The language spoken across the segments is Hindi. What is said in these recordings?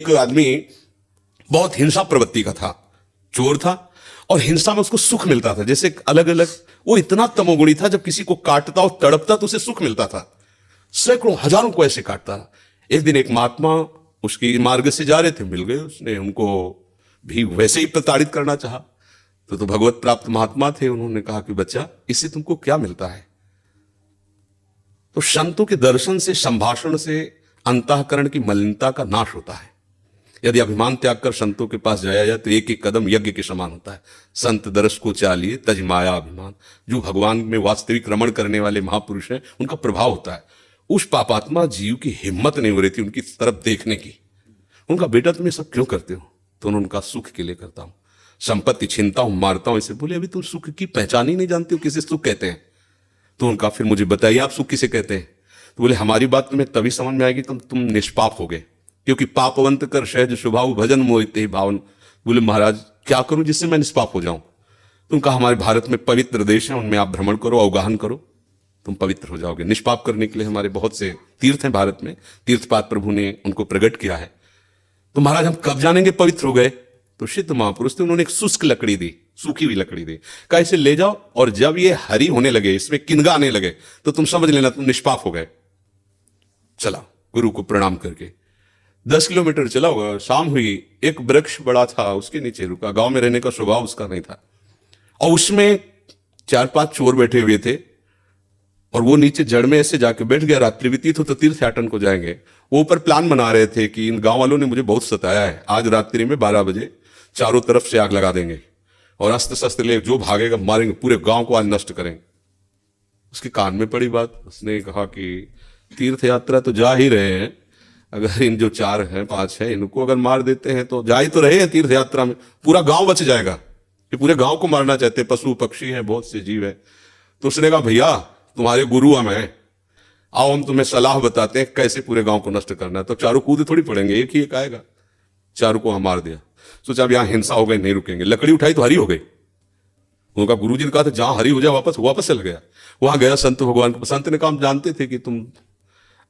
एक आदमी बहुत हिंसा प्रवृत्ति का था, चोर था और हिंसा में उसको सुख मिलता था। जैसे अलग अलग, वो इतना तमोगुणी था, जब किसी को काटता और तड़पता तो उसे सुख मिलता था। सैकड़ों हजारों को ऐसे काटता था। एक दिन एक महात्मा उसकी मार्ग से जा रहे थे, मिल गए। उसने उनको भी वैसे ही प्रताड़ित करना चाहा। तो भगवत प्राप्त महात्मा थे। उन्होंने कहा कि बच्चा, इससे तुमको क्या मिलता है? तो संतों के दर्शन से, संभाषण से अंतःकरण की मलिनता का नाश होता है। यदि अभिमान त्याग कर संतों के पास जाया जाए तो एक एक कदम यज्ञ के समान होता है। संत दर्श को चालिए तज माया अभिमान। जो भगवान में वास्तविक रमण करने वाले महापुरुष हैं, उनका प्रभाव होता है। उस पापात्मा जीव की हिम्मत नहीं हो रही थी उनकी तरफ देखने की। उनका, बेटा तुम ये सब क्यों करते हो? तो उन्होंने कहा, सुख के लिए करता हूं, संपत्ति छीनता हूं, मारता हूं। इसे बोले, अभी तुम सुख की पहचान ही नहीं जानते हो, किसे सुख कहते हैं? तो उनका, फिर मुझे बताइए आप सुख किसे कहते हैं? तो बोले, हमारी बात तुम्हें तभी समझ में आएगी तुम निष्पाप हो गए, क्योंकि पापवंत कर सहज स्वभाव भजन मोहिते भावन। बोले, महाराज क्या करूं जिससे मैं निष्पाप हो जाऊं? तुम कहा, हमारे भारत में पवित्र देश है, उनमें आप भ्रमण करो, अवगाहन करो, तुम पवित्र हो जाओगे। निष्पाप करने के लिए हमारे बहुत से तीर्थ हैं भारत में, तीर्थपाद प्रभु ने उनको प्रकट किया है। तो महाराज हम कब जानेंगे पवित्र हो गए? तो सिद्ध महापुरुष थे, उन्होंने एक शुष्क लकड़ी दी, सूखी हुई लकड़ी दी, कहा इसे ले जाओ और जब ये हरी होने लगे, इसमें किनगा आने लगे, तो तुम समझ लेना तुम निष्पाप हो गए। चला गुरु को प्रणाम करके 10 किलोमीटर चला होगा, शाम हुई। एक वृक्ष बड़ा था, उसके नीचे रुका। गांव में रहने का स्वभाव उसका नहीं था, और उसमें 4-5 चोर बैठे हुए थे, और वो नीचे जड़ में ऐसे जाके बैठ गया। रात्रि व्यतीत हो तो तीर्थयाटन को जाएंगे। वो ऊपर प्लान बना रहे थे कि इन गांव वालों ने मुझे बहुत सताया है, आज रात्रि में 12 बजे चारों तरफ से आग लगा देंगे और अस्त्र शस्त्र ले जो भागेगा मारेंगे, पूरे गांव को आज नष्ट करेंगे। उसके कान में पड़ी बात। उसने कहा कि तीर्थ यात्रा तो जा ही रहे हैं, अगर इन जो 4 हैं 5 हैं इनको अगर मार देते हैं तो जा ही तो रहे हैं तीर्थ यात्रा में, पूरा गांव बच जाएगा। ये पूरे गांव को मारना चाहते, पशु पक्षी हैं, बहुत से जीव है। तो उसने कहा, भैया तुम्हारे गुरु हम हैं, आओ हम तुम्हें सलाह बताते हैं कैसे पूरे गांव को नष्ट करना है। तो चारों कूद थोड़ी पड़ेंगे, एक ही एक आएगा। चारों को हम मार दिया। सोचा अब यहां हिंसा हो गई, नहीं रुकेंगे। लकड़ी उठाई तो हरी हो गई। उनका गुरुजी ने कहा था जहां हरी हो जाए वापस चल गया। वहां गया संत भगवान को। संत ने कहा, हम जानते थे कि तुम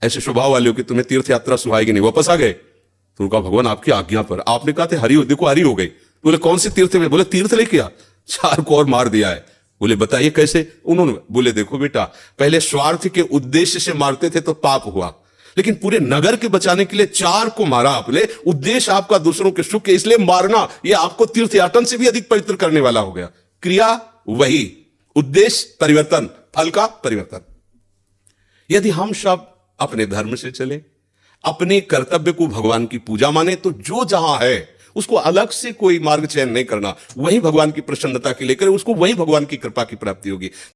ऐसे स्वभाव वाले हो कि तुम्हें तीर्थ यात्रा सुहाएगी नहीं, वापस आ गए। तो उनका, भगवान आपकी आज्ञा पर। आपने कहा था हरी हो, देखो हरी हो गई। बोले, कौन से तीर्थ में? बोले, तीर्थ लेके आ। 4 को और मार दिया है। बोले, बताइए कैसे? उन्होंने बोले, देखो बेटा, पहले स्वार्थ के उद्देश्य से मारते थे तो पाप हुआ, लेकिन पूरे नगर के बचाने के लिए 4 को मारा आपने। उद्देश्य आपका दूसरों के सुख के, इसलिए मारना यह आपको तीर्थयाटन से भी अधिक पवित्र करने वाला हो गया। क्रिया वही, उद्देश्य परिवर्तन, फल का परिवर्तन। यदि हम सब अपने धर्म से चले, अपने कर्तव्य को भगवान की पूजा माने, तो जो जहां है उसको अलग से कोई मार्ग चयन नहीं करना, वही भगवान की प्रसन्नता के लिए करे, उसको वही भगवान की कृपा की प्राप्ति होगी।